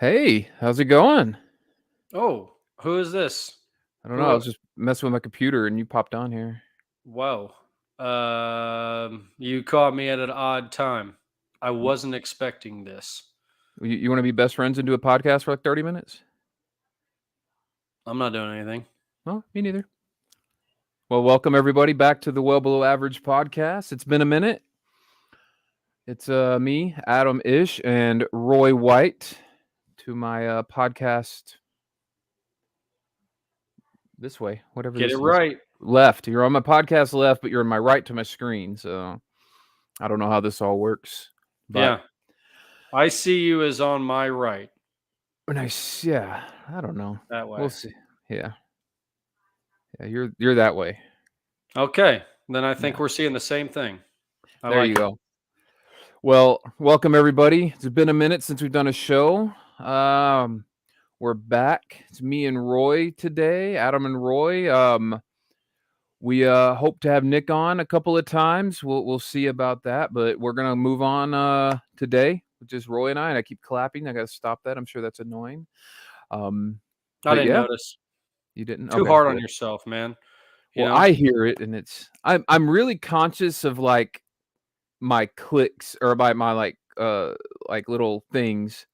Hey, how's it going? Oh, who is this? I don't know. I was just messing with my computer and you popped on here. Whoa. You caught me at an odd time. I wasn't expecting this. You want to be best friends and do a podcast for like 30 minutes? I'm not doing anything. Well, me neither. Well, welcome everybody back to the Well Below Average podcast. It's been a minute. It's me, Adam Ish, and Roy White to my podcast this way, whatever Get this it is. right. Left. You're on my podcast left, but you're on my right to my screen. So I don't know how this all works. But Yeah. I see you as on my right. nice. Yeah. I don't know. That way. We'll see. Yeah. Yeah, you're that way. Okay. Then I think Yeah. we're seeing the same thing. There you go. Well, welcome everybody. It's been a minute since we've done a show. We're back. It's me and Roy today, Adam and Roy. We hope to have Nick on a couple of times. We'll see about that, but we're gonna move on today with just Roy and I keep clapping. I gotta stop that. I'm sure that's annoying. I didn't notice. You didn't? Too Okay, hard good. on yourself, man. Well, I hear it, and I'm really conscious of like my clicks or by my like little things,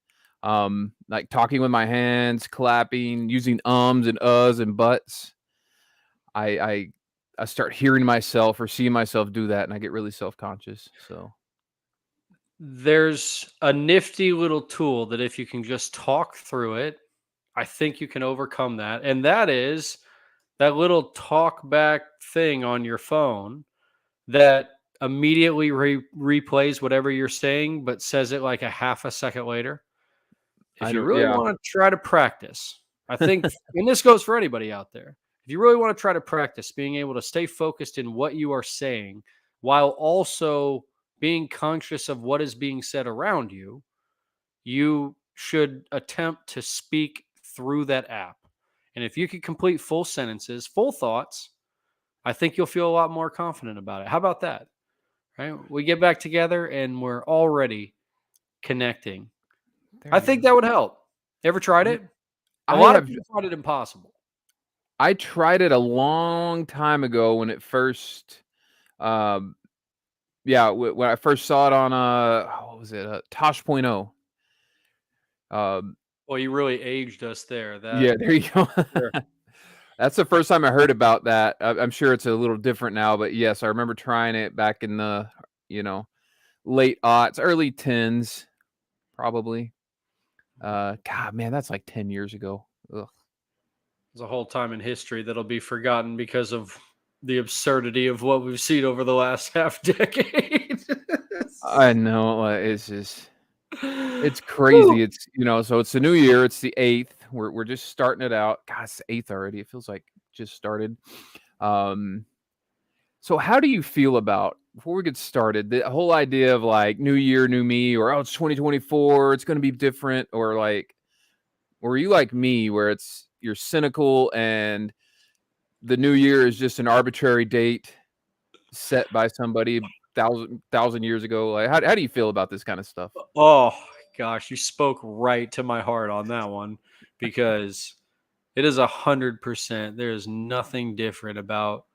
like talking with my hands, clapping, using ums and uhs and buts. I start hearing myself or seeing myself do that, and I get really self-conscious. So There's a nifty little tool that if you can just talk through it, I think you can overcome that. And that is that little talk back thing on your phone that immediately replays whatever you're saying, but says it like a half a second later. If you really want to try to practice, I think, and this goes for anybody out there, if you really want to try to practice being able to stay focused in what you are saying while also being conscious of what is being said around you, you should attempt to speak through that app. And if you can complete full sentences, full thoughts, I think you'll feel a lot more confident about it. How about that? Right? We get back together and we're already connecting. I think that would help. Ever tried it? A lot of people find it impossible. I tried it a long time ago when it first, when I first saw it on what was it? Tosh.0. Well, you really aged us there. Yeah, there you go. Sure. That's the first time I heard about that. I'm sure it's a little different now, but yes, I remember trying it back in the, late aughts, early tens, probably. God, man, that's like 10 years ago. Ugh. There's a whole time in history that'll be forgotten because of the absurdity of what we've seen over the last half decade. I know. It's crazy. It's, so it's the new year. It's the 8th. We're just starting it out. God, it's the 8th already. It feels like just started. So how do you feel about, before we get started, the whole idea of like new year, new me, or it's 2024, it's going to be different, or are you like me where you're cynical and the new year is just an arbitrary date set by somebody thousand years ago? Like, how do you feel about this kind of stuff? Oh gosh, you spoke right to my heart on that one, because it is 100%. There is nothing different about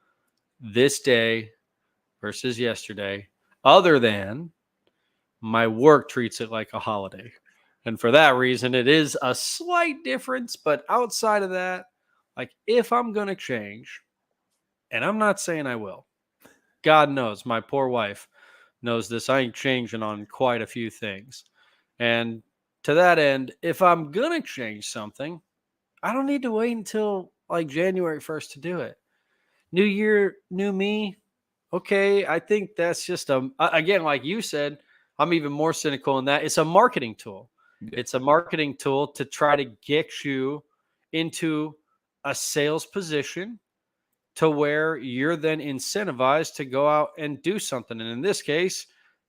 this day versus yesterday, other than my work treats it like a holiday. And for that reason, it is a slight difference. But outside of that, like, if I'm going to change, and I'm not saying I will, God knows, my poor wife knows this, I ain't changing on quite a few things. And to that end, if I'm going to change something, I don't need to wait until like January 1st to do it. New year, new me. Okay, I think that's just again, like you said, I'm even more cynical in that it's a marketing tool. Yeah. It's a marketing tool to try to get you into a sales position to where you're then incentivized to go out and do something. And in this case,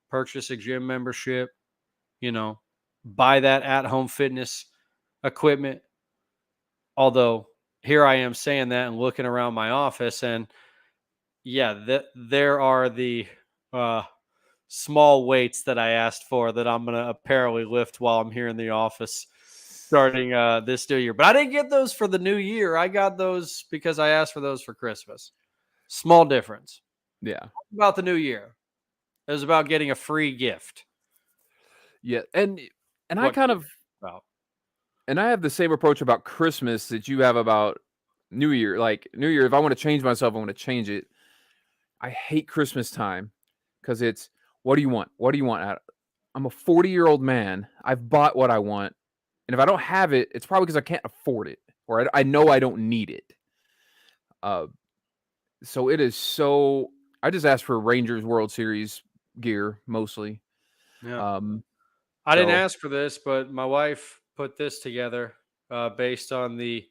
purchase a gym membership, you know, buy that at home fitness equipment. Although here I am saying that and looking around my office, and yeah, there are the uh, small weights that I asked for that I'm going to apparently lift while I'm here in the office starting this new year. But I didn't get those for the new year. I got those because I asked for those for Christmas. Small difference. Yeah. About the new year. It was about getting a free gift. Yeah. And I What kind Christmas of is about. and I have the same approach about Christmas that you have about New Year. Like New Year, if I want to change myself, I want to change it. I hate Christmas time because it's what do you want? What do you want? I'm a 40-year-old man. I've bought what I want. And if I don't have it, it's probably because I can't afford it or I know I don't need it. Uh, so it is so. I just asked for Rangers World Series gear mostly. Yeah. Um, I didn't so ask for this, but my wife put this together based on the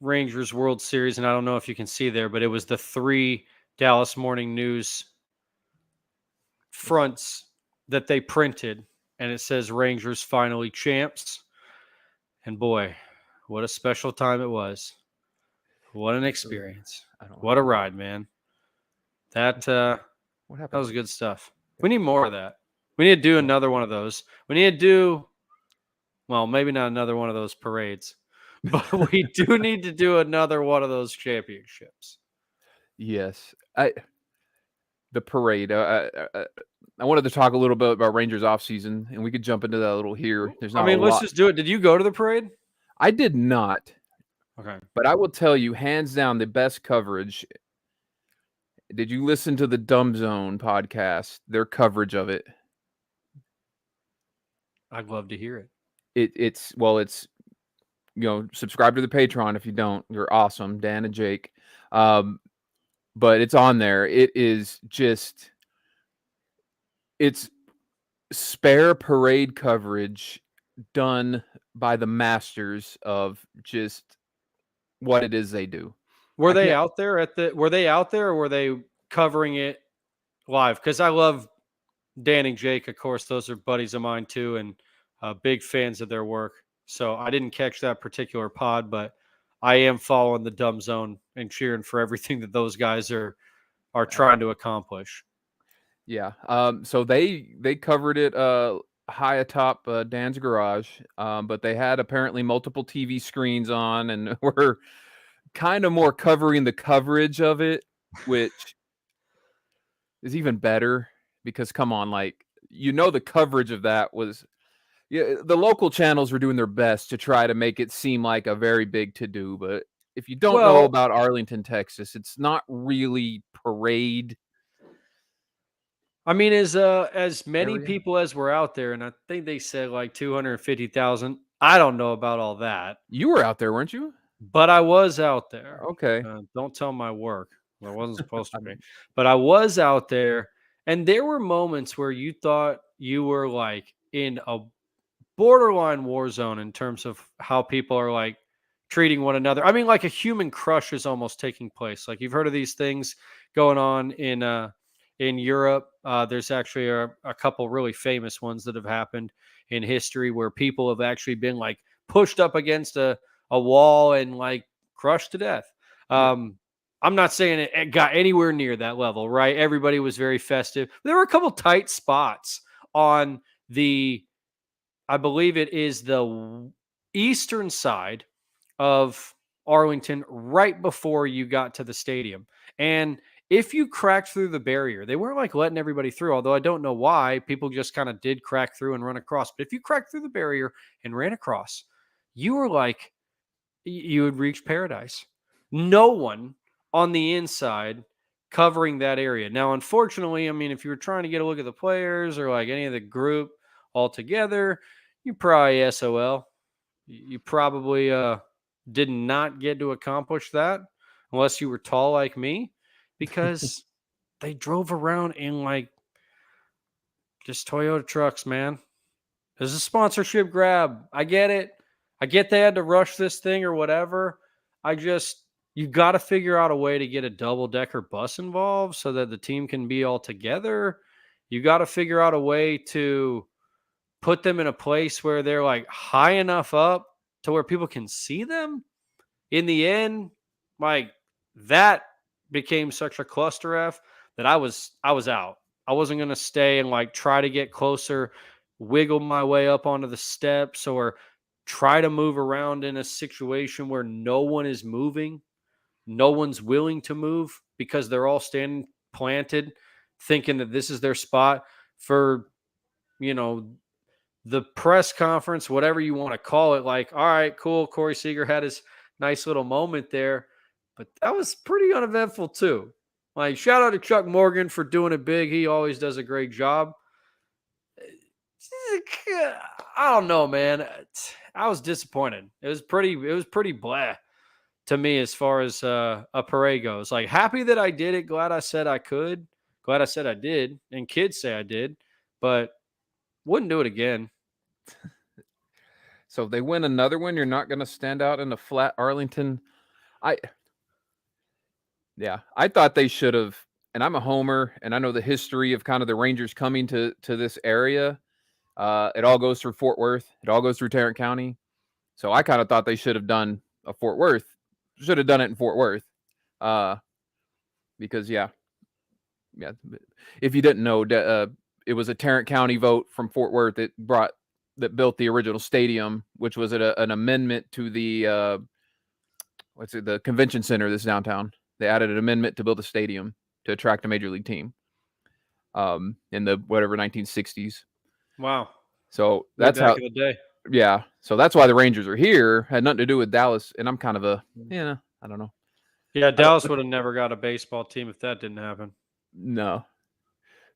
Rangers World Series. And I don't know if you can see there, but it was the 3 Dallas Morning News fronts that they printed. And it says Rangers finally champs. And boy, what a special time it was. What an experience. I don't What a have that. ride, man. That What that happened was to good stuff. We need more of that. We need to do it? another one of those. We need to do, well, maybe not another one of those parades, but we do need to do another one of those championships. Yes, the parade. I wanted to talk a little bit about Rangers off season, and we could jump into that a little here. There's I not a mean, let's lot. just do it. Did you go to the parade? I did not, Okay. but I will tell you, hands down, the best coverage. Did you listen to the Dumb Zone podcast? Their coverage of it. I'd love to hear it. It's subscribe to the Patreon if you don't. You're awesome, Dan and Jake. Um, but it's on there. It is just it's spare parade coverage done by the masters of just what it is they do. Were I they can't. out there were they out there or were they covering it live? Because I love Dan and Jake, of course, those are buddies of mine too, and big fans of their work. So I didn't catch that particular pod, but I am following the Dumb Zone and cheering for everything that those guys are trying to accomplish. Yeah. So they covered it high atop Dan's garage, but they had apparently multiple TV screens on, and were kind of more covering the coverage of it, which is even better because come on, like the coverage of that was yeah, the local channels were doing their best to try to make it seem like a very big to do, but if you don't know Well, about Arlington, Texas, it's not really parade I mean, as many area. people as were out there, and I think they said like 250,000. I don't know about all that, You were out there, weren't you? but I was out there. Okay. Don't tell my work. I wasn't supposed to be, I'm but I was out there, and there were moments where you thought you were like in a borderline war zone in terms of how people are like treating one another. I mean, like a human crush is almost taking place. Like you've heard of these things going on in Europe. There's actually a couple really famous ones that have happened in history where people have actually been like pushed up against a wall and like crushed to death. yeah. Um, I'm not saying it got anywhere near that level, right? Everybody was very festive. There were a couple tight spots on the I believe it is the eastern side of Arlington right before you got to the stadium. And if you cracked through the barrier, they weren't like letting everybody through, although I don't know why. People just kind of did crack through and run across. But if you cracked through the barrier and ran across, you were like, you would reach paradise. No one on the inside covering that area. Now, unfortunately, I mean, if you were trying to get a look at the players or like any of the group all together, you probably SOL. You probably did not get to accomplish that unless you were tall like me, because they drove around in like just Toyota trucks, man. There's a sponsorship grab. I get it. I get they had to rush this thing or whatever. You got to figure out a way to get a double decker bus involved so that the team can be all together. You got to figure out a way to put them in a place where they're like high enough up to where people can see them. In the end, like that became such a cluster F that I was out. I wasn't going to stay and like try to get closer, wiggle my way up onto the steps, or try to move around in a situation where no one is moving, no one's willing to move because they're all standing planted thinking that this is their spot for, you know, the press conference, whatever you want to call it. Like, all right, cool. Corey Seager had his nice little moment there, but that was pretty uneventful too. Like, shout out to Chuck Morgan for doing it big. He always does a great job. I don't know, man. I was disappointed. It was pretty blah to me as far as a parade goes. Like, happy that I did it. Glad I said I could. Glad I said I did. And kids say I did, but wouldn't do it again. So if they win another one, you're not going to stand out in the flat Arlington. I thought they should have. And I'm a homer, and I know the history of kind of the Rangers coming to this area. It all goes through Fort Worth. It all goes through Tarrant County. So I kind of thought they should have done a Fort Worth. Should have done it in Fort Worth. Because yeah. If you didn't know, it was a Tarrant County vote from Fort Worth that built the original stadium, which was an amendment to the the convention center that's downtown. They added an amendment to build a stadium to attract a major league team. In the 1960s. Wow. So that's back how. in the day. Yeah. So that's why the Rangers are here. Had nothing to do with Dallas, and I'm kind of I don't know. Yeah, Dallas would have never got a baseball team if that didn't happen. No,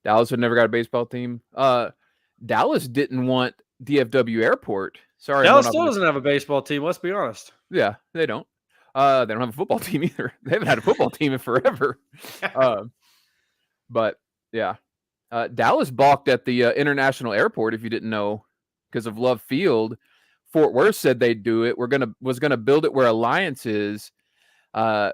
Dallas would never got a baseball team. Dallas didn't want DFW Airport. Sorry, Dallas still doesn't have a baseball team. Let's be honest. Yeah, they don't. They don't have a football team either. They haven't had a football team in forever. But yeah, Dallas balked at the international airport. If you didn't know, because of Love Field, Fort Worth said they'd do it. Was gonna build it where Alliance is.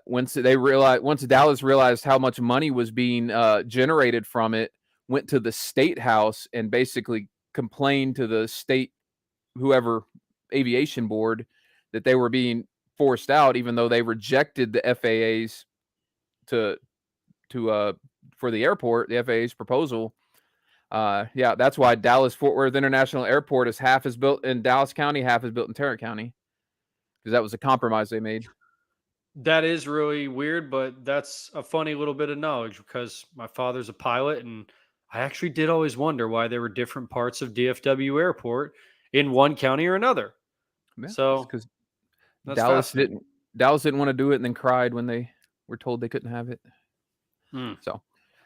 Once Dallas realized how much money was being generated from it, went to the state house and basically complained to the state, whoever aviation board, that they were being forced out, even though they rejected the FAA's for the airport, the FAA's proposal. That's why Dallas Fort Worth International Airport is half is built in Dallas County, half is built in Tarrant County, because that was a compromise they made. That is really weird, but that's a funny little bit of knowledge because my father's a pilot, and I actually did always wonder why there were different parts of DFW Airport in one county or another. Yeah, So because that's Dallas fascinating. didn't want to do it, and then cried when they were told they couldn't have it. So,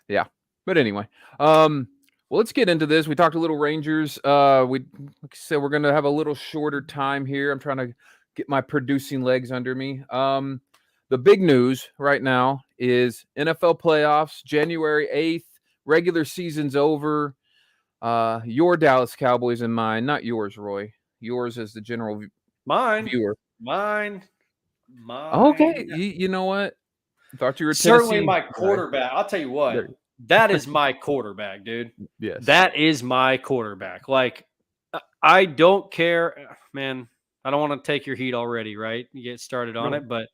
yeah. But anyway, well, let's get into this. We talked a little Rangers. Like I said, we're going to have a little shorter time here. I'm trying to get my producing legs under me. The big news right now is NFL playoffs, January 8th. Regular season's over. Your Dallas Cowboys and mine, not yours, Roy. Yours as the general viewer. Mine. Okay, you know what? I thought you were certainly Tennessee my guy. quarterback. I'll tell you what. That is my quarterback, dude. Yes. That is my quarterback. Like, I don't care, man. I don't want to take your heat already, right? You get started on it, but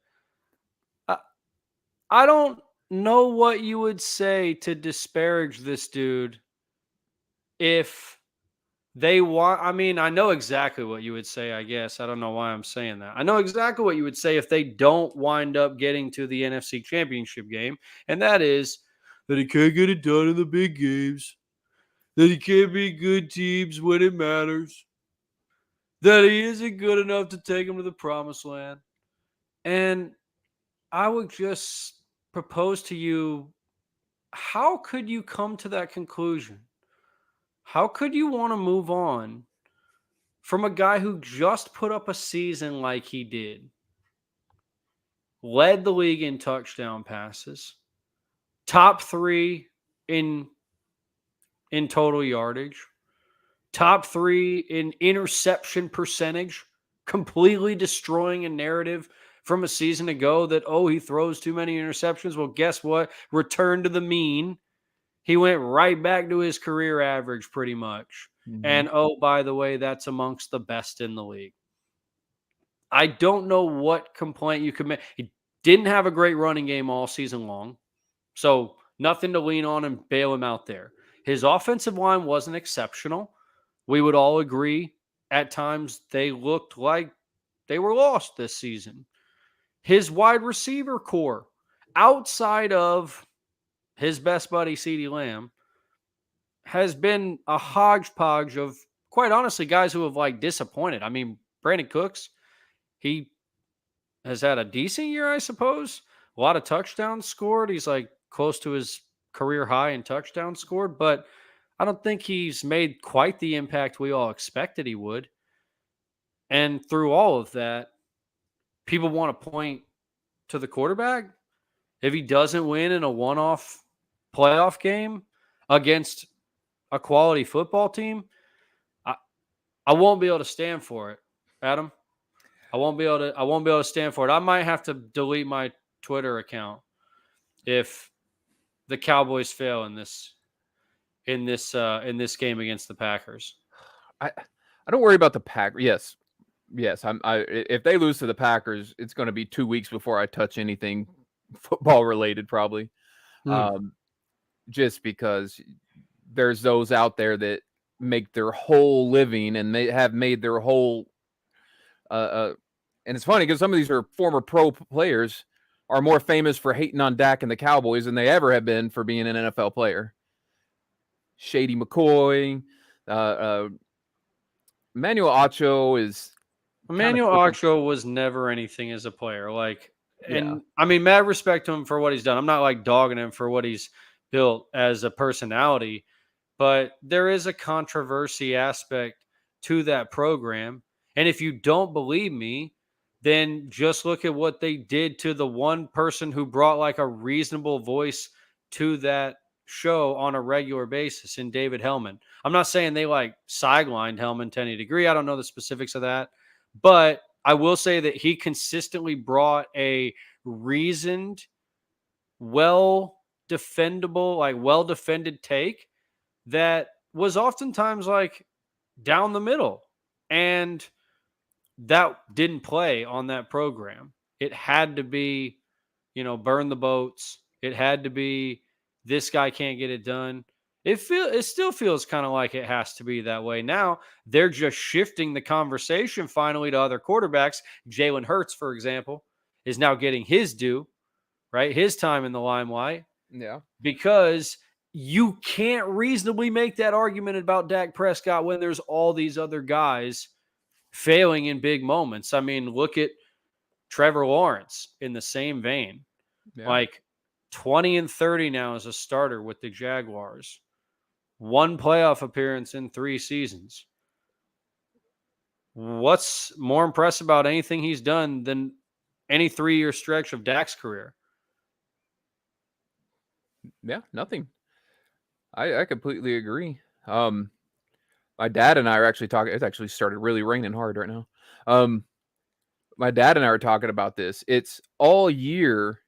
I don't know what you would say to disparage this dude if they want. I mean, I know exactly what you would say, I guess. I don't know why I'm saying that. I know exactly what you would say if they don't wind up getting to the NFC Championship game, and that is that he can't get it done in the big games, that he can't beat good teams when it matters, that he isn't good enough to take them to the promised land. And I would just propose to you, how could you come to that conclusion? How could you want to move on from a guy who just put up a season like he did? led the league in touchdown passes, top 3 in total yardage, top 3 in interception percentage, completely destroying a narrative from a season ago that, oh, he throws too many interceptions. Well, guess what? Return to the mean. He went right back to his career average pretty much. Mhm. And oh, by the way, that's amongst the best in the league. I don't know what complaint you could make. He didn't have a great running game all season long. So nothing to lean on and bail him out there. His offensive line wasn't exceptional. We would all agree at times they looked like they were lost this season. His wide receiver core, outside of his best buddy, CeeDee Lamb, has been a hodgepodge of, quite honestly, guys who have like disappointed. I mean, Brandon Cooks, he has had a decent year, I suppose. A lot of touchdowns scored. He's like close to his career high in touchdowns scored, but I don't think he's made quite the impact we all expected he would. And through all of that, people want to point to the quarterback. If he doesn't win in a one off playoff game against a quality football team, I, I won't be able to stand for it, Adam. I won't be able to stand for it. I might have to delete my Twitter account if the Cowboys fail in this game against the Packers. I don't worry about the Packers. Yes. If they lose to the Packers, it's going to be 2 weeks before I touch anything football related, probably. Hmm. Um, just because there's those out there that make their whole living and they have made their whole. And it's funny because some of these are former pro players are more famous for hating on Dak and the Cowboys than they ever have been for being an NFL player. Shady McCoy, Manuel Acho is kind of Emmanuel clicking. Ocho was never anything as a player. Like, Yeah, and I mean, mad respect to him for what he's done. I'm not like dogging him for what he's built as a personality, but there is a controversy aspect to that program. And if you don't believe me, then just look at what they did to the one person who brought like a reasonable voice to that show on a regular basis in David Hellman. I'm not saying they like sidelined Hellman to any degree. I don't know the specifics of that. But I will say that he consistently brought a reasoned, well defendable, like well defended take that was oftentimes like down the middle. And that didn't play on that program. It had to be, burn the boats. It had to be this guy can't get it done. It still feels kind of like it has to be that way. Now they're just shifting the conversation finally to other quarterbacks. Jalen Hurts, for example, is now getting his due, right? His time in the limelight yeah, because you can't reasonably make that argument about Dak Prescott when there's all these other guys failing in big moments. I mean, look at Trevor Lawrence in the same vein. yeah, Like 20 and 30 now as a starter with the Jaguars. One playoff appearance in 3 seasons. What's more impressive about anything he's done than any 3-year stretch of Dak's career? yeah. Nothing. I completely agree. My dad and I are actually talking. It's actually started really raining hard right now. Um, my dad and I are talking about this. It's all year.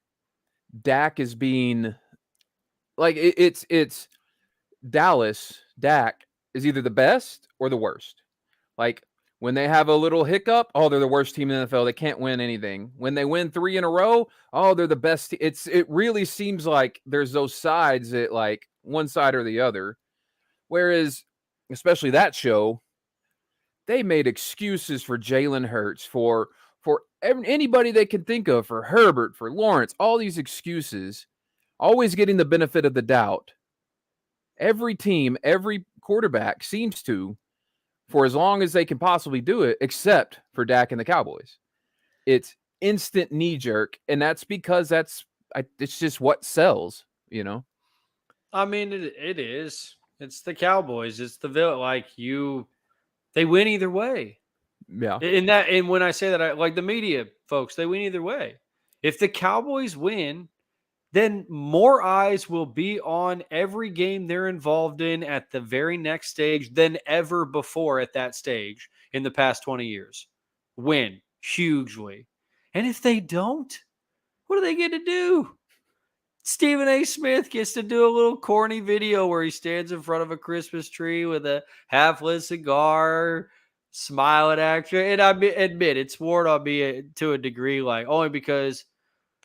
Dak is being like it's Dallas. Dak is either the best or the worst. Like when they have a little hiccup, oh, they're the worst team in the NFL. They can't win anything. When they win 3 in a row, oh, they're the best. It really seems like there's those sides that like one side or the other. Whereas, especially that show, they made excuses for Jalen Hurts, for anybody they can think of, for Herbert, for Lawrence, all these excuses, always getting the benefit of the doubt. Every team, every quarterback seems to, for as long as they can possibly do it, except for Dak and the Cowboys. It's instant knee jerk, and that's because it's just what sells, you know. I mean, it is. It's the Cowboys. It's the they win either way. Yeah, And when I say that, I like the media folks, they win either way. If the Cowboys win, then more eyes will be on every game they're involved in at the very next stage than ever before at that stage in the past 20 years. Win hugely. And if they don't, what do they get to do? Stephen A. Smith gets to do a little corny video where he stands in front of a Christmas tree with a half-lit cigar, smiling at you. And admit it's worn on me to a degree, like only because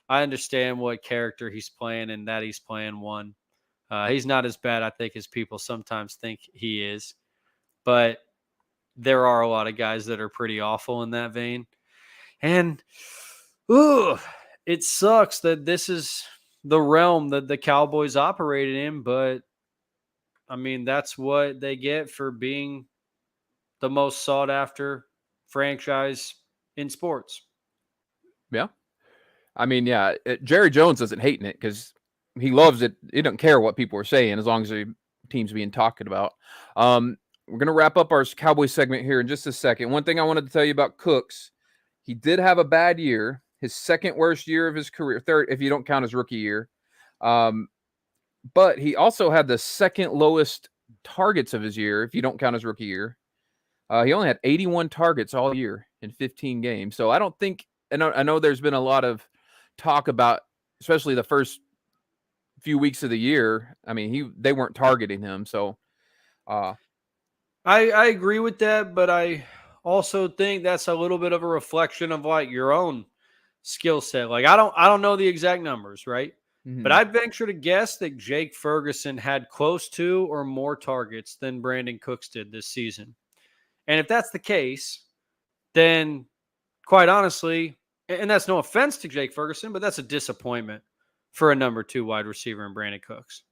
I understand what character he's playing and that he's playing one. He's not as bad, I think, as people sometimes think he is. But there are a lot of guys that are pretty awful in that vein. And ooh, it sucks that this is the realm that the Cowboys operated in, but I mean, that's what they get for being the most sought after franchise in sports. Yeah. I mean, yeah, Jerry Jones isn't hating it because he loves it. He doesn't care what people are saying as long as the team's being talked about. We're gonna wrap up our Cowboys segment here in just a second. One thing I wanted to tell you about Cooks, he did have a bad year, his second worst year of his career, third if you don't count his rookie year. But he also had the second lowest targets of his year if you don't count his rookie year. He only had 81 targets all year in 15 games. So I don't think, and I know there's been a lot of talk about, especially the first few weeks of the year. I mean, they weren't targeting him. So, I agree with that, but I also think that's a little bit of a reflection of like your own skill set. Like I don't know the exact numbers, right? But mhm. I'd venture to guess that Jake Ferguson had close to or more targets than Brandon Cooks did this season. And if that's the case, then quite honestly, and that's no offense to Jake Ferguson, but that's a disappointment for a number 2 wide receiver in Brandon Cooks.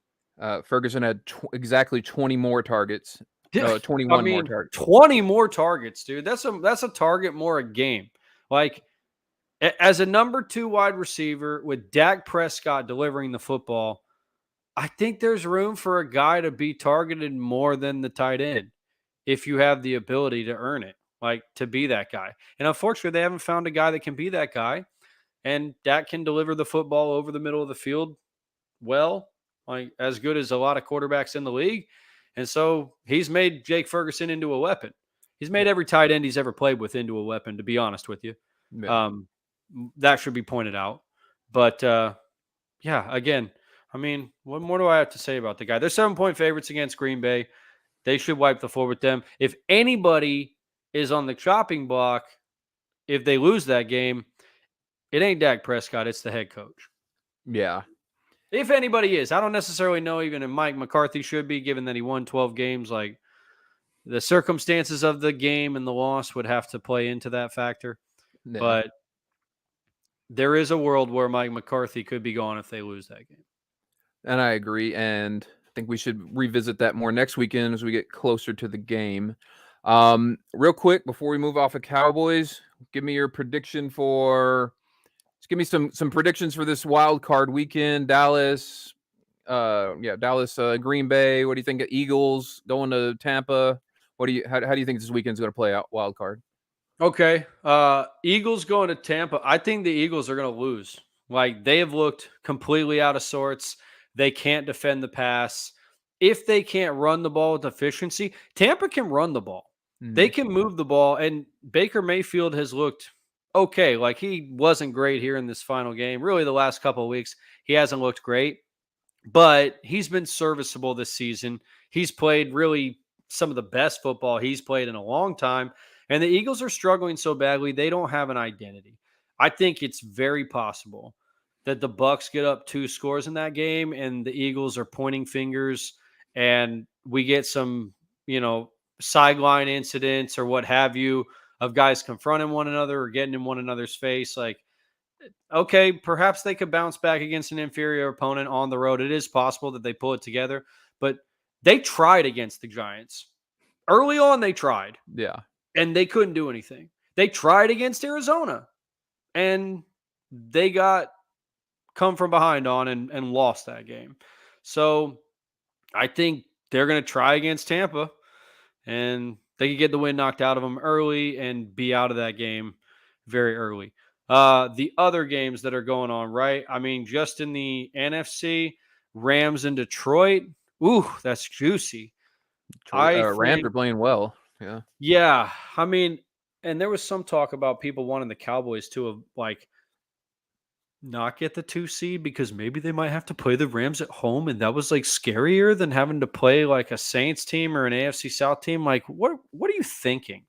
Ferguson had exactly 20 more targets. Yeah, No, I 21 more mean, targets. 20 more targets, dude. That's a target more a game. Like as a number 2 wide receiver with Dak Prescott delivering the football, I think there's room for a guy to be targeted more than the tight end if you have the ability to earn it, like to be that guy. And unfortunately, they haven't found a guy that can be that guy. And Dak can deliver the football over the middle of the field well, like as good as a lot of quarterbacks in the league. And so he's made Jake Ferguson into a weapon. He's made every tight end he's ever played with into a weapon, to be honest with you. Yeah. Um, that should be pointed out. But yeah, again, I mean, what more do I have to say about the guy? They're 7-point favorites against Green Bay. They should wipe the floor with them. If anybody is on the chopping block, if they lose that game, it ain't Dak Prescott, it's the head coach. Yeah. If anybody is, I don't necessarily know even if Mike McCarthy should be, given that he won 12 games. Like the circumstances of the game and the loss would have to play into that factor. Yeah. But there is a world where Mike McCarthy could be gone if they lose that game. And I agree. And I think we should revisit that more next weekend as we get closer to the game. Real quick, before we move off of Cowboys, give me your prediction for. Just give me some predictions for this wild card weekend. Dallas, Dallas, Green Bay. What do you think of Eagles going to Tampa? How do you think this weekend's going to play out? Wild card. Okay. Eagles going to Tampa. I think the Eagles are going to lose. Like they have looked completely out of sorts. They can't defend the pass. If they can't run the ball with efficiency, Tampa can run the ball. They Mhm. can move the ball. And Baker Mayfield has looked okay. Like he wasn't great here in this final game. Really, the last couple of weeks, he hasn't looked great, but he's been serviceable this season. He's played really some of the best football he's played in a long time. And the Eagles are struggling so badly, they don't have an identity. I think it's very possible that the Bucks get up 2 scores in that game and the Eagles are pointing fingers and we get some, sideline incidents or what have you of guys confronting one another or getting in one another's face. Like okay, perhaps they could bounce back against an inferior opponent on the road. It is possible that they pull it together, but they tried against the Giants. Early on, they tried Yeah. and they couldn't do anything. They tried against Arizona and they got come from behind on and lost that game. So I think they're going to try against Tampa and they could get the win knocked out of them early and be out of that game very early. The other games that are going on, right? I mean, just in the NFC, Rams and Detroit. Ooh, that's juicy. I Rams think, are playing well. Yeah. yeah. I mean, and there was some talk about people wanting the Cowboys to have like not get the 2 seed because maybe they might have to play the Rams at home, and that was like scarier than having to play like a Saints team or an AFC South team. Like, what are you thinking?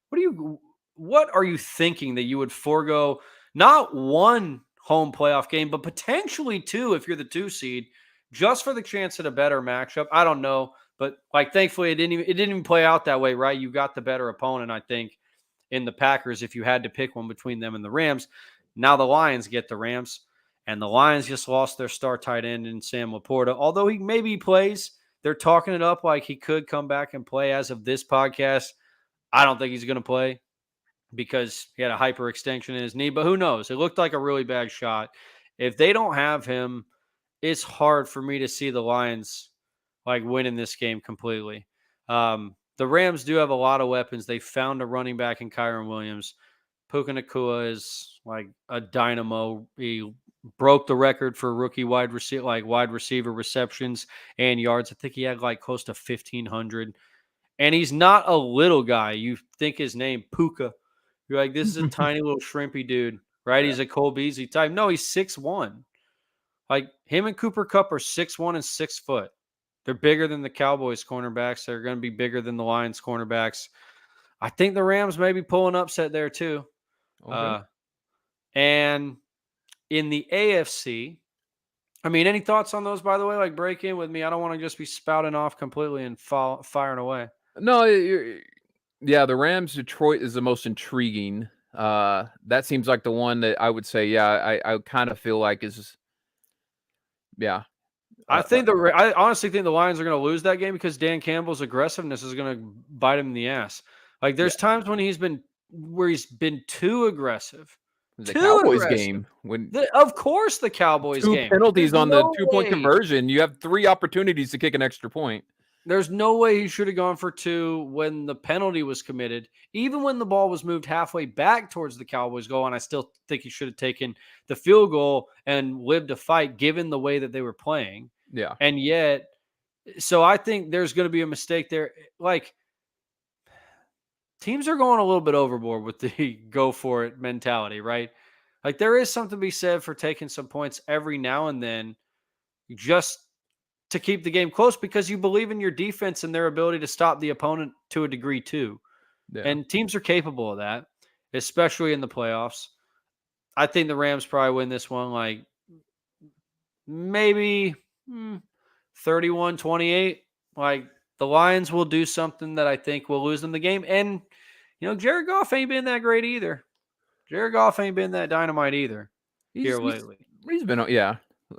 What are you thinking that you would forego not one home playoff game, but potentially two if you're the 2 seed, just for the chance at a better matchup? I don't know, but like thankfully it didn't even play out that way, right? You got the better opponent, I think, in the Packers if you had to pick one between them and the Rams. Now the Lions get the Rams, and the Lions just lost their star tight end in Sam Laporta. Although he maybe plays, they're talking it up like he could come back and play as of this podcast. I don't think he's going to play because he had a hyperextension in his knee, but who knows? It looked like a really bad shot. If they don't have him, it's hard for me to see the Lions like winning this game completely. The Rams do have a lot of weapons. They found a running back in Kyron Williams. Puka Nakua is like a dynamo. He broke the record for rookie wide receiver receptions and yards. I think he had like close to 1,500. And he's not a little guy. You think his name Puka. You're like, this is a tiny little shrimpy dude, right? Yeah. He's a Cole Beasley type. No, he's 6'1". Like him and Cooper Cup are 6'1" and 6 foot. They're bigger than the Cowboys cornerbacks. They're going to be bigger than the Lions cornerbacks. I think the Rams may be pulling upset there too. Okay. Uh, and in the AFC, I mean, any thoughts on those, by the way? Like, break in with me. I don't want to just be spouting off completely and firing away. No, yeah, the Rams Detroit is the most intriguing. That seems like the one that I would say, yeah, I kind of feel like is, yeah. Uh, uh, I honestly think the Lions are going to lose that game because Dan Campbell's aggressiveness is going to bite him in the ass. Like, yeah, there's times when he's been too aggressive, the too Cowboys aggressive. game when Of course, the Cowboys 2 game. penalties on the 2-point conversion, you have 3 opportunities to kick an extra point. There's no way he should have gone for 2 when the penalty was committed. Even when the ball was moved halfway back towards the Cowboys goal, and I still think he should have taken the field goal and lived a fight given the way that they were playing. Yeah. And yet, so I think there's going to be a mistake there. Like, teams are going a little bit overboard with the go for it mentality, right? Like, there is something to be said for taking some points every now and then just to keep the game close because you believe in your defense and their ability to stop the opponent to a degree too. Yeah. And teams are capable of that, especially in the playoffs. I think the Rams probably win this one like maybe 31-28. Like, the Lions will do something that I think will lose them the game. And, Jared Goff ain't been that great either. Jared Goff ain't been that dynamite either He's here he's lately. he's been yeah,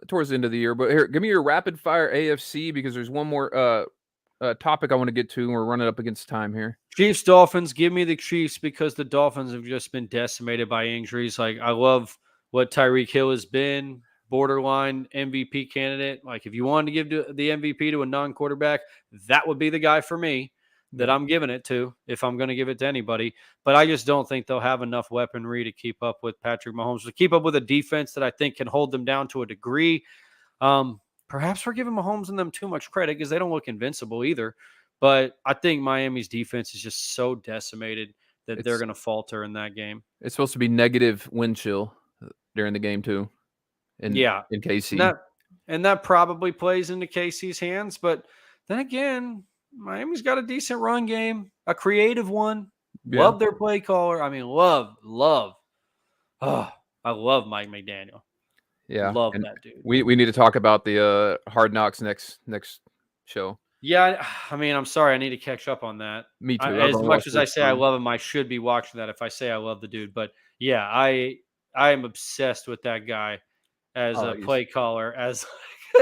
towards the end of the year, but here, give me your rapid fire AFC because there's one more topic I want to get to, and we're running up against time here. Chiefs, Dolphins, give me the Chiefs because the Dolphins have just been decimated by injuries. Like, I love what Tyreek Hill has been, borderline MVP candidate. Like, if you wanted to give the MVP to a non-quarterback, that would be the guy for me that Yeah. I'm giving it to if I'm going to give it to anybody. But I just don't think they'll have enough weaponry to keep up with Patrick Mahomes, to keep up with a defense that I think can hold them down to a degree. Perhaps we're giving Mahomes and them too much credit because they don't look invincible either. But I think Miami's defense is just so decimated that they're It's going to falter in that game. it's supposed to be negative wind chill during the game too, in Yeah. in And KC. that probably plays into KC's hands. But then again, Miami's got a decent run game, a creative one. Yeah, Love their play caller. I mean, love. Oh, I love Mike McDaniel. yeah, Love and that dude. we need to talk about the Hard Knocks next show. Yeah, I mean, I'm sorry. I need to catch up on that. Me too. I've As only much watched as I the say I first. love him, I should be watching that if I say I love the dude. But yeah, I am obsessed with that guy as Oh, a play caller, as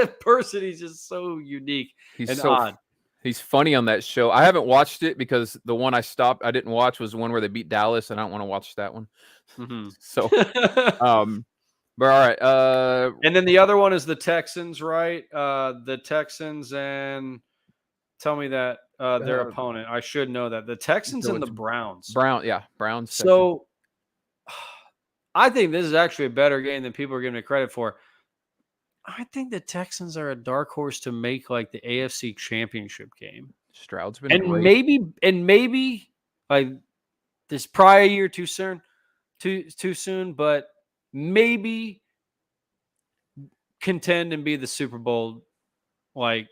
a person. He's just so unique he's and so odd. he's funny on that show. I haven't watched it because the one I didn't watch was the one where they beat Dallas, and I don't want to watch that one. Mm-hmm. So, but all right. And then the other one is the Texans, right? The Texans and tell me that their opponent. I should know that. The Texans So and the it's Browns. Browns, Texans. So I think this is actually a better game than people are giving it credit for. I think the Texans are a dark horse to make like the AFC Championship game. Stroud's been And great. maybe like this prior year too soon, but maybe contend and be the Super Bowl like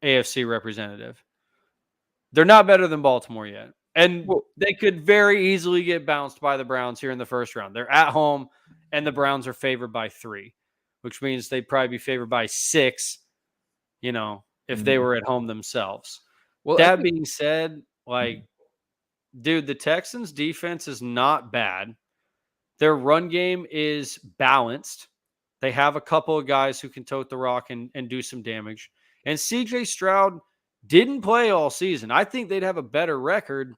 AFC representative. They're not better than Baltimore yet. And Well, they could very easily get bounced by the Browns here in the first round. They're at home and the Browns are favored by 3, which means they'd probably be favored by 6, if they mhm. were at home themselves. Well, I That think being said, mhm. like, dude, the Texans defense is not bad. Their run game is balanced. They have a couple of guys who can tote the rock and do some damage. And CJ Stroud didn't play all season. I think they'd have a better record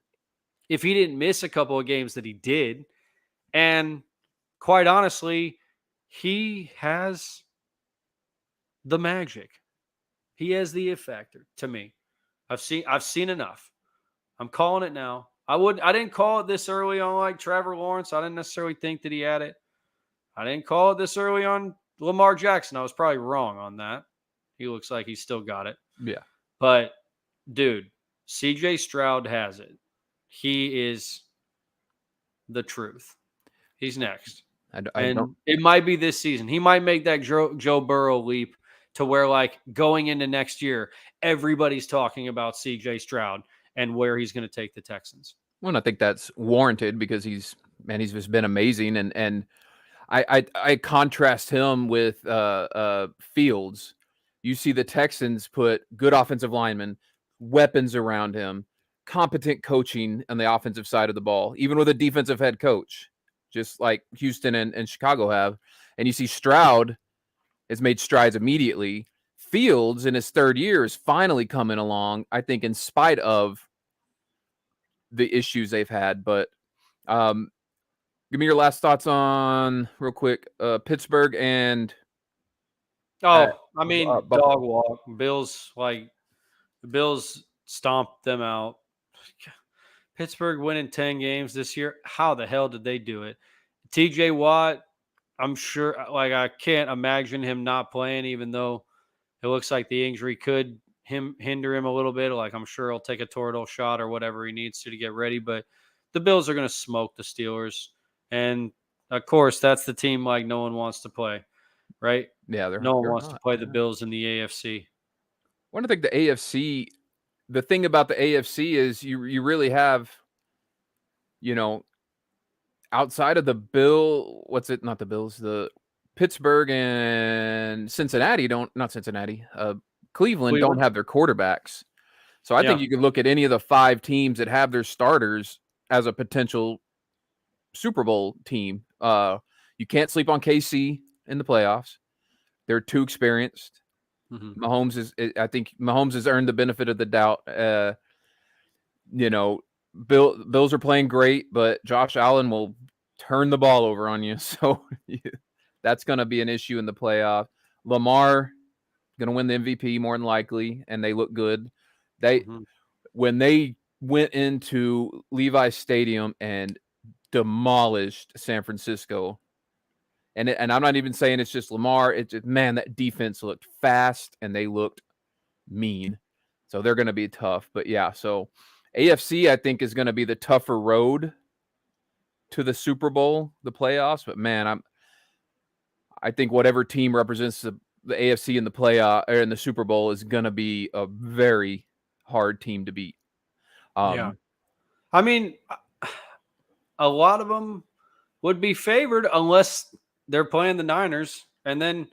if he didn't miss a couple of games that he did. And quite honestly, he has the magic. He has the it factor to me. I've seen enough. I'm calling it now. I didn't call it this early on like Trevor Lawrence. I didn't necessarily think that he had it. I didn't call it this early on Lamar Jackson. I was probably wrong on that. He looks like he's still got it. Yeah, But dude, CJ Stroud has it. He is the truth. He's next. I don't. And it might be this season. He might make that Joe Burrow leap to where, like, going into next year, everybody's talking about CJ Stroud and where he's going to take the Texans. Well, I think that's warranted because he's just been amazing, and I contrast him with Fields. You see the Texans put good offensive linemen, weapons around him, competent coaching on the offensive side of the ball, even with a defensive head coach, just like Houston and Chicago have. And you see Stroud has made strides immediately. Fields in his third year is finally coming along, I think, in spite of the issues they've had. But give me your last thoughts on real quick. Pittsburgh and uh, Oh, I mean, dog Buffalo. walk. The Bills stomped them out. Pittsburgh winning 10 games this year. How the hell did they do it? TJ Watt, I'm sure, like, I can't imagine him not playing, even though it looks like the injury could hinder him a little bit. Like, I'm sure he'll take a Toradol shot or whatever he needs to get ready. But the Bills are going to smoke the Steelers. And of course, that's the team like no one wants to play, right? Yeah, No one they're wants to hot. play the Yeah. Bills in the AFC. Well, I think the AFC. The thing about the AFC is you really have, you know, outside of the what's it? Not the Bills. The Pittsburgh and Cincinnati don't. Not Cincinnati. Cleveland don't Cleveland? have their quarterbacks. So I think Yeah. you could look at any of the 5 teams that have their starters as a potential Super Bowl team. You can't sleep on KC in the playoffs. They're too experienced. Hmm. I think Mahomes has earned the benefit of the doubt. You know, Bills are playing great, but Josh Allen will turn the ball over on you. So that's going to be an issue in the playoff. Lamar going to win the MVP more than likely, and they look good. They Hmm. When they went into Levi Stadium and demolished San Francisco. And I'm not even saying it's just Lamar. It's just, man, that defense looked fast and they looked mean. So they're going to be tough. But yeah, so AFC I think is going to be the tougher road to the Super Bowl, the playoffs. But man, I think whatever team represents the AFC in the playoff or in the Super Bowl is going to be a very hard team to beat. Yeah. Um, I mean, a lot of them would be favored unless they're playing the Niners. And then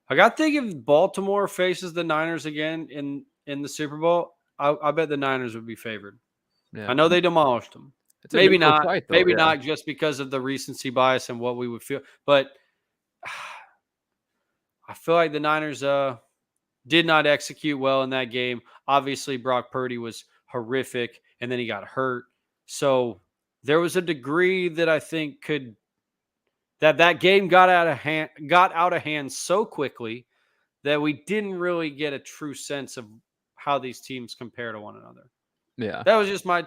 I got to think if Baltimore faces the Niners again in the Super Bowl, I bet the Niners would be favored. yeah, I know they demolished them. it's a neutral site though. Maybe Yeah, not just because of the recency bias and what we would feel, but I feel like the Niners did not execute well in that game. Obviously, Brock Purdy was horrific, and then he got hurt. So there was a degree that I think that game got out of hand so quickly that we didn't really get a true sense of how these teams compare to one another. yeah. That was just my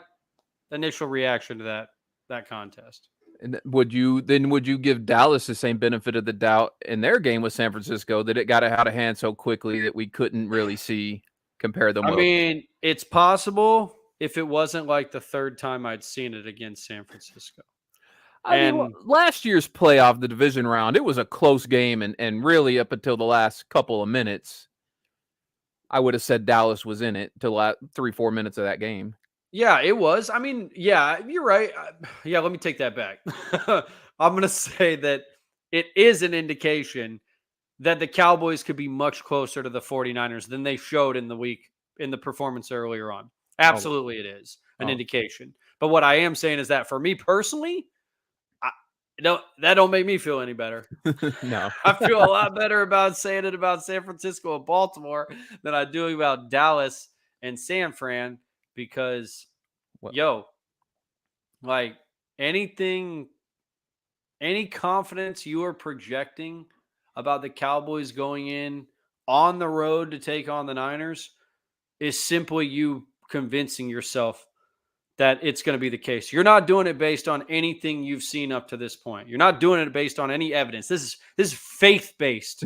initial reaction to that contest. And would you give Dallas the same benefit of the doubt in their game with San Francisco that it got out of hand so quickly that we couldn't really compare the I most? mean, it's possible if it wasn't like the third time I'd seen it against San Francisco. I mean, And last year's playoff, the division round, it was a close game, and really up until the last couple of minutes, I would have said Dallas was in it till 3-4 minutes of that game. yeah, it was. I mean, yeah, you're right. Yeah, let me take that back. I'm going to say that it is an indication that the Cowboys could be much closer to the 49ers than they showed in the performance earlier on. Oh, Absolutely, it is an oh, indication. But what I am saying is that for me personally, I, that don't make me feel any better. no. I feel a lot better about saying it about San Francisco and Baltimore than I do about Dallas and San Fran because, Well, yo, like anything, any confidence you are projecting about the Cowboys going in on the road to take on the Niners is simply you convincing yourself that it's going to be the case. You're not doing it based on anything you've seen up to this point. You're not doing it based on any evidence. This is faith based.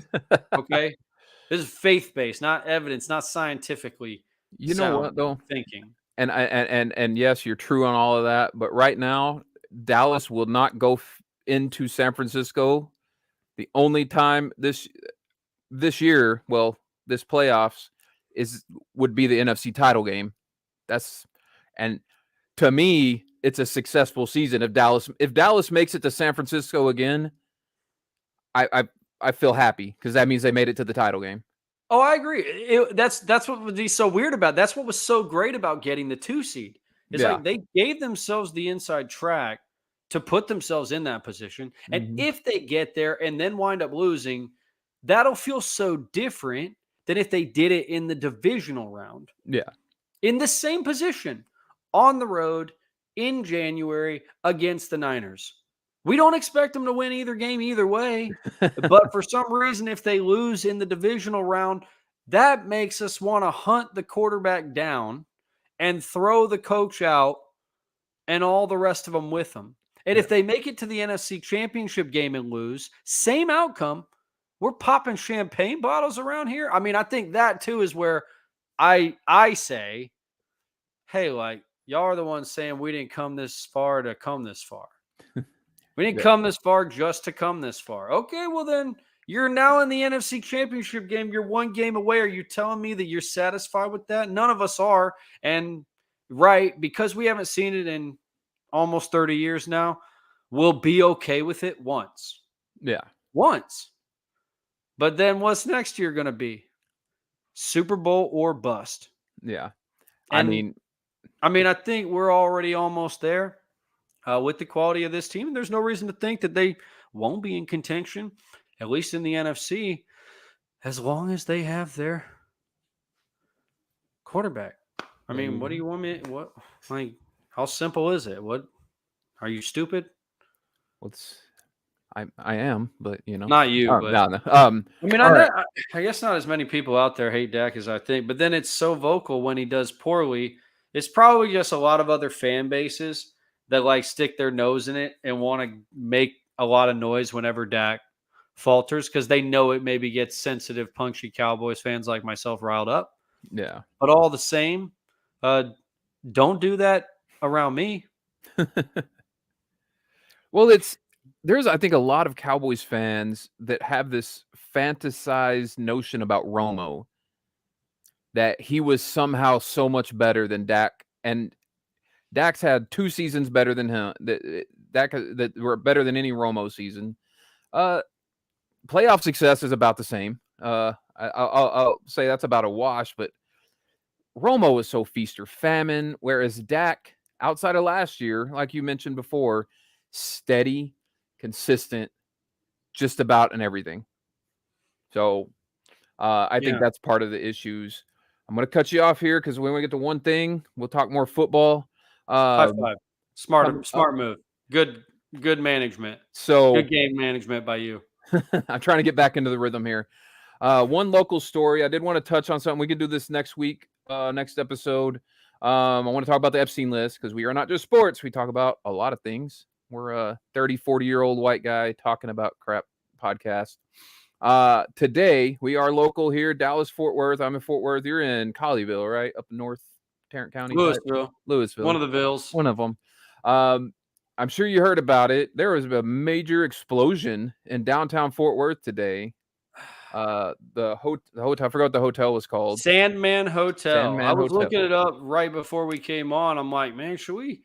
Okay, this is faith based, not evidence, not scientifically you know sound what though? thinking. And yes, you're true on all of that. But right now, Dallas will not go into San Francisco. The only time this year, well, this playoffs would be the NFC title game. That's and to me, it's a successful season. If Dallas makes it to San Francisco again, I feel happy because that means they made it to the title game. Oh, I agree. That's what would be so weird about. That's what was so great about getting the 2 seed. It's Yeah. like they gave themselves the inside track to put themselves in that position. And Mhm. if they get there and then wind up losing, that'll feel so different than if they did it in the divisional round Yeah. in the same position on the road in January against the Niners. We don't expect them to win either game either way. But for some reason, if they lose in the divisional round, that makes us want to hunt the quarterback down and throw the coach out and all the rest of them with them. And Yeah. if they make it to the NFC Championship game and lose, same outcome. We're popping champagne bottles around here. I mean, I think that too is where I say, hey, like y'all are the ones saying we didn't come this far to come this far. We didn't Yeah. come this far just to come this far. Okay, well then you're now in the NFC Championship game. You're one game away. Are you telling me that you're satisfied with that? None of us are. And right, because we haven't seen it in almost 30 years now, we'll be okay with it once. Yeah. Once. But then what's next year going to be? Super Bowl or bust. Yeah. I And mean, I mean, I think we're already almost there with the quality of this team. There's no reason to think that they won't be in contention, at least in the NFC, as long as they have their quarterback. I there mean, you what do go. you want me? What like? How simple is it? What are you stupid? Let's I am, but Not you, but no, no. I mean, All right. I guess not as many people out there hate Dak as I think. But then it's so vocal when he does poorly. It's probably just a lot of other fan bases that like stick their nose in it and want to make a lot of noise whenever Dak falters because they know it maybe gets sensitive, punchy Cowboys fans like myself riled up. Yeah. But all the same, uh, don't do that around me. Well, there's I think a lot of Cowboys fans that have this fantasized notion about Romo that he was somehow so much better than Dak, and Dak's had 2 seasons better than him. That were better than any Romo season. Uh, Playoff success is about the same. I'll say that's about a wash, but Romo was so feast or famine, whereas Dak, outside of last year, like you mentioned before, steady, consistent, just about in everything. So I think Yeah, that's part of the issues. I'm going to cut you off here because when we get to one thing, we'll talk more football. high Um, five. Coming up. Smart move. Good management. So Good game management by you. I'm trying to get back into the rhythm here. One local story. I did want to touch on something. We could do this next week, next episode. I want to talk about the Epstein list because we are not just sports. We talk about a lot of things. We're a 30, 40-year-old white guy talking about crap podcast. Today, we are local here, Dallas, Fort Worth. I'm in Fort Worth. You're in Colleyville, right? Up north, Tarrant County type? Louisville, one Louisville. of the Bills. One of them. I'm sure you heard about it. There was a major explosion in downtown Fort Worth today. The hotel, I forgot what the hotel was called. Sandman Hotel. I Sandman was Hotel. looking it up right before we came on. I'm like, man, should we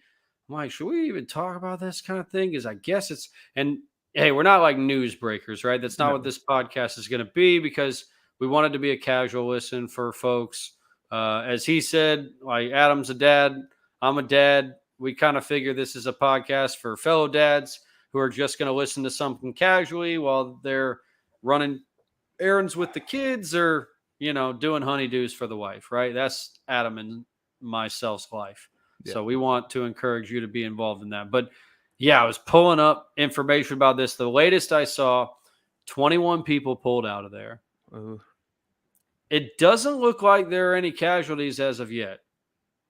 even talk about this kind of thing? Because I guess it's, and hey, we're not like news breakers, right? That's not No. what this podcast is going to be, because we wanted to be a casual listen for folks. As he said, like, Adam's a dad, I'm a dad. We kind of figure this is a podcast for fellow dads who are just going to listen to something casually while they're running errands with the kids, or doing honeydews for the wife, right? That's Adam and myself's life. Yeah. So we want to encourage you to be involved in that. But yeah, I was pulling up information about this. The latest I saw, 21 people pulled out of there. It doesn't look like there are any casualties as of yet.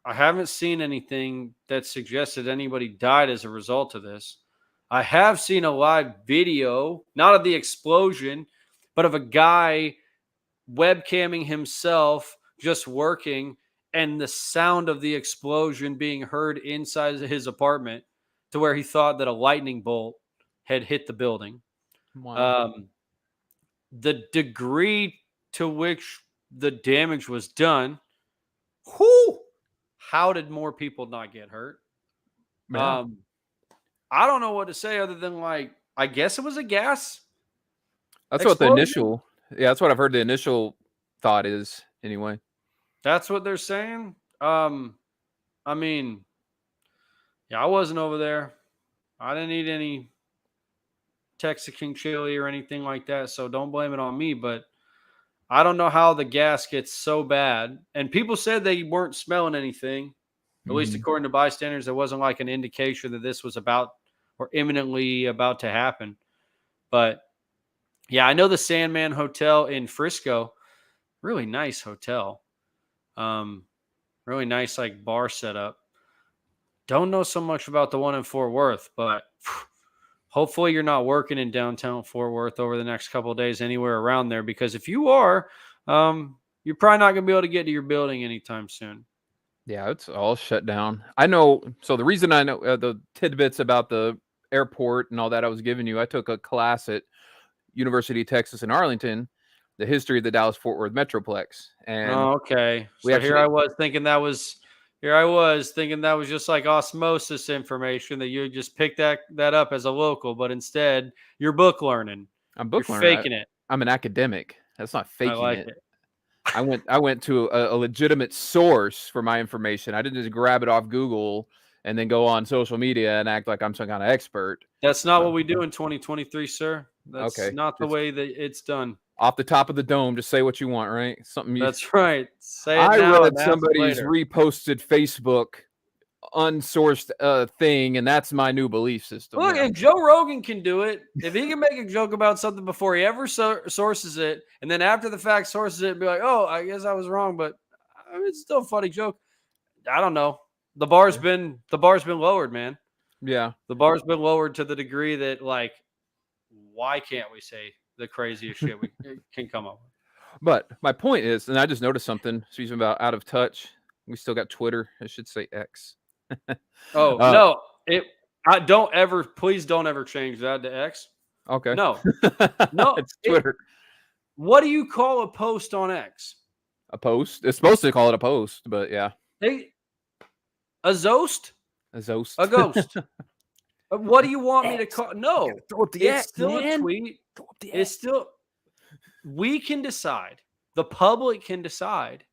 I haven't seen anything that suggested anybody died as a result of this. I have seen a live video, not of the explosion, but of a guy webcamming himself just working, and the sound of the explosion being heard inside his apartment, to where he thought that a lightning bolt had hit the building. Wow. The degree to which the damage was done, whoo, how did more people not get hurt? Yeah. I don't know what to say other than, like, I guess it was a gas. That's what the initial, that's what I've heard the initial thought is anyway. That's what they're saying. I mean, yeah, I wasn't over there. I didn't eat any Texican chili or anything like that, so don't blame it on me. But I don't know how the gas gets so bad. And people said they weren't smelling anything, at least according to bystanders. There wasn't like an indication that this was about or imminently about to happen. But yeah, I know the Sandman Hotel in Frisco, really nice hotel. Really nice, like, bar setup. Don't know so much about the one in Fort Worth, but hopefully you're not working in downtown Fort Worth over the next couple of days anywhere around there, because if you are, you're probably not going to be able to get to your building anytime soon. Yeah, it's all shut down. I know. So the reason I know the tidbits about the airport and all that I was giving you, I took a class at University of Texas in Arlington, the history of the Dallas-Fort Worth Metroplex. And okay. we So actually, here I was thinking that was just like osmosis information, that you just picked that up as a local, but instead you're book learning. I'm book You're learning. faking it. I'm an academic. That's not I faking like it. it. I went to a legitimate source for my information. I didn't just grab it off Google and then go on social media and act like I'm some kind of expert. That's not what we do in 2023, sir. That's Okay. not the way that it's done. Off the top of the dome, just say what you want, right? Something you. That's right. Say it I now read and ask somebody's later. reposted Facebook unsourced thing, and that's my new belief system. Look, now. if Joe Rogan can do it, if he can make a joke about something before he ever sources it, and then after the fact sources it and be like, oh, I guess I was wrong, but it's still a funny joke. I don't know. The bar's been lowered, man. Yeah. The bar's been lowered to the degree that, like, why can't we say the craziest shit we can come up with? But my point is, and I just noticed something, speaking about out of touch, we still got Twitter. I should say X. Oh, no. Please don't ever change that to X. Okay. No. No. It's Twitter. What do you call a post on X? A post. It's supposed to call it a post, but yeah. A zoast? A zoast. A ghost. What do you want me to call? No. Throw up the It's X, still man. a tweet. Throw up the It's X. still, we can decide. The public can decide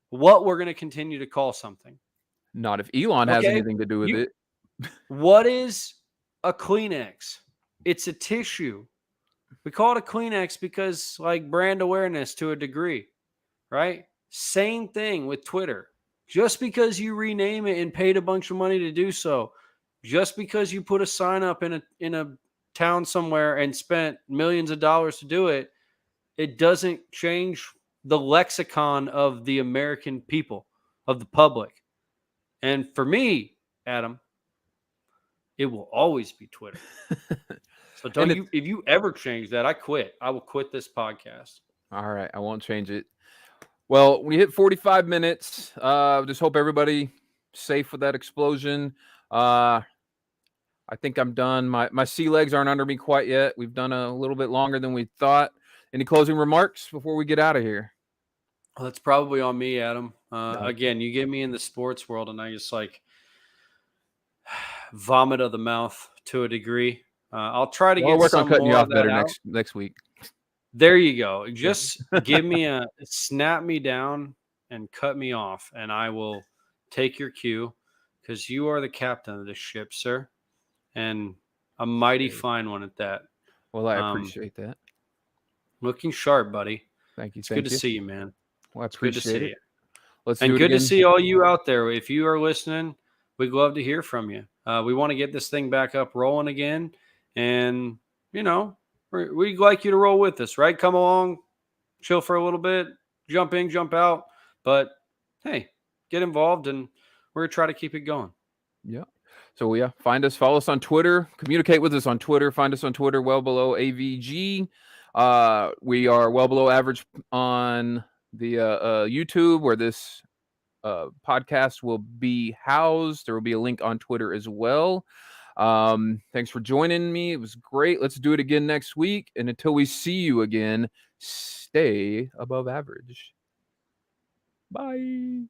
what we're going to continue to call something. Not if Elon has anything to do with it. What is a Kleenex? It's a tissue. We call it a Kleenex because, like, brand awareness to a degree, right? Same thing with Twitter. Just because you rename it and paid a bunch of money to do so, just because you put a sign up in a town somewhere and spent millions of dollars to do it, it doesn't change the lexicon of the American people, of the public. And for me, Adam, It will always be Twitter. So And don't it's you, if you ever change that, I quit. I will quit this podcast. all right. I won't change it. Well, when you hit 45 minutes, just hope everybody safe with that explosion. I think I'm done. My sea legs aren't under me quite yet. We've done a little bit longer than we thought. Any closing remarks before we get out of here? Well, that's probably on me, Adam. Okay. Again, you get me in the sports world, and I just like vomit of the mouth to a degree. I'll try to Well, I'll get work on some cutting you more of off that better out. next week. There you go. Yeah. Just give me a snap me down and cut me off, and I will take your cue because you are the captain of this ship, sir, and a mighty Hey. fine one at that. Well, I Um, appreciate that. looking sharp, buddy. Thank you. It's good Thank to you. see you, man. Well, I It's good to appreciate see it. you. Let's And do it good to again. see all you out there. If you are listening, we'd love to hear from you. We want to get this thing back up rolling again. And, you know, we'd like you to roll with us, right? Come along, chill for a little bit, jump in, jump out. But hey, get involved and we're going to try to keep it going. Yeah. So yeah, follow us on Twitter, communicate with us on Twitter. Find us on Twitter, well below AVG. We are well below average on the YouTube, where this podcast will be housed. There will be a link on Twitter as well. Thanks for joining me. It was great. Let's do it again next week. And until we see you again, stay above average. Bye.